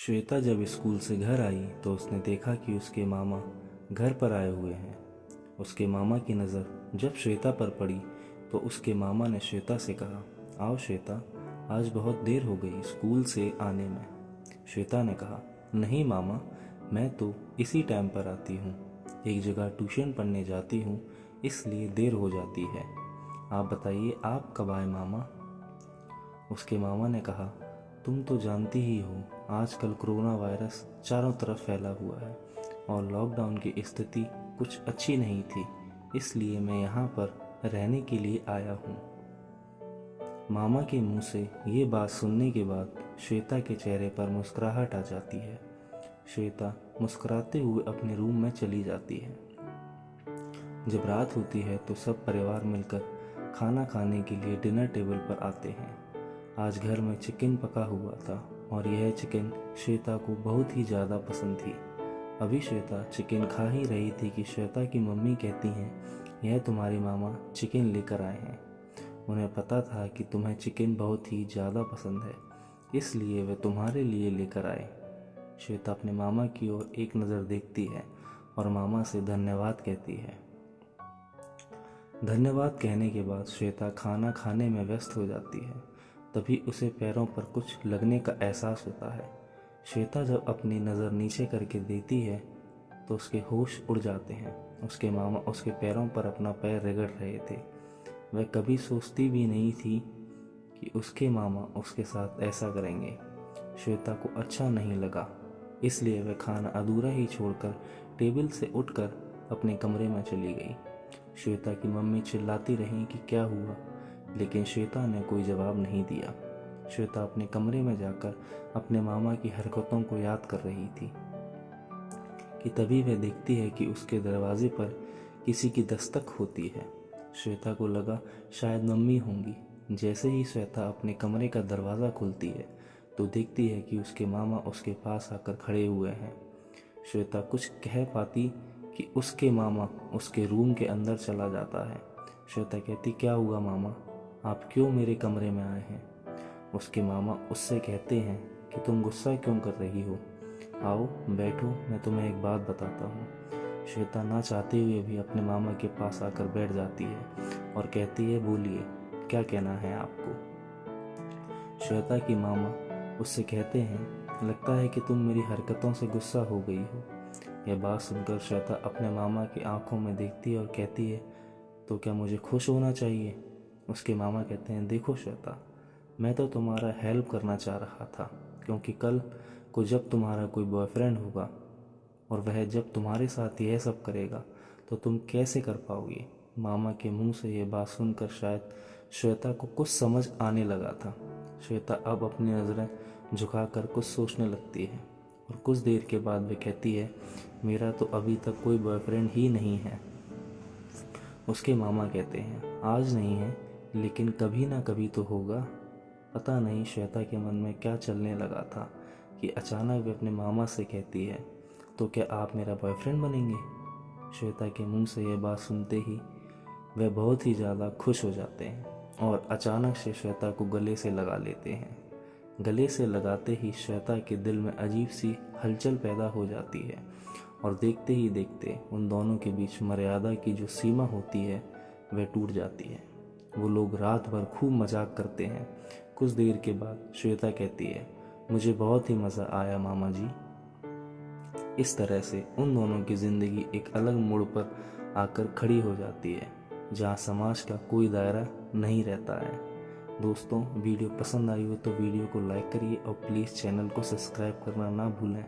श्वेता जब स्कूल से घर आई तो उसने देखा कि उसके मामा घर पर आए हुए हैं। उसके मामा की नज़र जब श्वेता पर पड़ी तो उसके मामा ने श्वेता से कहा, आओ श्वेता, आज बहुत देर हो गई स्कूल से आने में। श्वेता ने कहा, नहीं मामा, मैं तो इसी टाइम पर आती हूँ, एक जगह ट्यूशन पढ़ने जाती हूँ, इसलिए देर हो जाती है। आप बताइए, आप कब आए मामा? उसके मामा ने कहा, तुम तो जानती ही हो, आजकल कोरोना वायरस चारों तरफ फैला हुआ है और लॉकडाउन की स्थिति कुछ अच्छी नहीं थी, इसलिए मैं यहाँ पर रहने के लिए आया हूँ। मामा के मुंह से ये बात सुनने के बाद श्वेता के चेहरे पर मुस्कुराहट आ जाती है। श्वेता मुस्कुराते हुए अपने रूम में चली जाती है। जब रात होती है तो सब परिवार मिलकर खाना खाने के लिए डिनर टेबल पर आते हैं। आज घर में चिकन पका हुआ था और यह चिकन श्वेता को बहुत ही ज़्यादा पसंद थी। अभी श्वेता चिकन खा ही रही थी कि श्वेता की मम्मी कहती हैं, यह तुम्हारे मामा चिकन लेकर आए हैं। उन्हें पता था कि तुम्हें चिकन बहुत ही ज़्यादा पसंद है, इसलिए वे तुम्हारे लिए लेकर आए। श्वेता अपने मामा की ओर एक नज़र देखती है और मामा से धन्यवाद कहती है। धन्यवाद कहने के बाद श्वेता खाना खाने में व्यस्त हो जाती है। तभी उसे पैरों पर कुछ लगने का एहसास होता है। श्वेता जब अपनी नज़र नीचे करके देखती है तो उसके होश उड़ जाते हैं। उसके मामा उसके पैरों पर अपना पैर रगड़ रहे थे। वह कभी सोचती भी नहीं थी कि उसके मामा उसके साथ ऐसा करेंगे। श्वेता को अच्छा नहीं लगा, इसलिए वह खाना अधूरा ही छोड़कर टेबल से उठकर अपने कमरे में चली गई। श्वेता की मम्मी चिल्लाती रही कि क्या हुआ, लेकिन श्वेता ने कोई जवाब नहीं दिया। श्वेता अपने कमरे में जाकर अपने मामा की हरकतों को याद कर रही थी कि तभी वह देखती है कि उसके दरवाजे पर किसी की दस्तक होती है। श्वेता को लगा शायद मम्मी होंगी। जैसे ही श्वेता अपने कमरे का दरवाज़ा खोलती है तो देखती है कि उसके मामा उसके पास आकर खड़े हुए हैं। श्वेता कुछ कह पाती कि उसके मामा उसके रूम के अंदर चला जाता है। श्वेता कहती, क्या हुआ मामा, आप क्यों मेरे कमरे में आए हैं? उसके मामा उससे कहते हैं कि तुम गुस्सा क्यों कर रही हो, आओ बैठो, मैं तुम्हें एक बात बताता हूँ। श्वेता ना चाहते हुए भी अपने मामा के पास आकर बैठ जाती है और कहती है, बोलिए, क्या कहना है आपको? श्वेता की मामा उससे कहते हैं, लगता है कि तुम मेरी हरकतों से गुस्सा हो गई हो। यह बात सुनकर श्वेता अपने मामा की आंखों में देखती है और कहती है, तो क्या मुझे खुश होना चाहिए? उसके मामा कहते हैं, देखो श्वेता, मैं तो तुम्हारा हेल्प करना चाह रहा था, क्योंकि कल को जब तुम्हारा कोई बॉयफ्रेंड होगा और वह जब तुम्हारे साथ यह सब करेगा तो तुम कैसे कर पाओगी? मामा के मुंह से यह बात सुनकर शायद श्वेता को कुछ समझ आने लगा था। श्वेता अब अपनी नज़रें झुकाकर कुछ सोचने लगती है और कुछ देर के बाद वह कहती है, मेरा तो अभी तक कोई बॉयफ्रेंड ही नहीं है। उसके मामा कहते हैं, आज नहीं है, लेकिन कभी ना कभी तो होगा। पता नहीं श्वेता के मन में क्या चलने लगा था कि अचानक वे अपने मामा से कहती है, तो क्या आप मेरा बॉयफ्रेंड बनेंगे? श्वेता के मुंह से यह बात सुनते ही वे बहुत ही ज़्यादा खुश हो जाते हैं और अचानक से श्वेता को गले से लगा लेते हैं। गले से लगाते ही श्वेता के दिल में अजीब सी हलचल पैदा हो जाती है और देखते ही देखते उन दोनों के बीच मर्यादा की जो सीमा होती है वह टूट जाती है। वो लोग रात भर खूब मजाक करते हैं। कुछ देर के बाद श्वेता कहती है, मुझे बहुत ही मज़ा आया मामा जी। इस तरह से उन दोनों की ज़िंदगी एक अलग मोड़ पर आकर खड़ी हो जाती है, जहाँ समाज का कोई दायरा नहीं रहता है। दोस्तों, वीडियो पसंद आई हो तो वीडियो को लाइक करिए और प्लीज़ चैनल को सब्सक्राइब करना ना भूलें।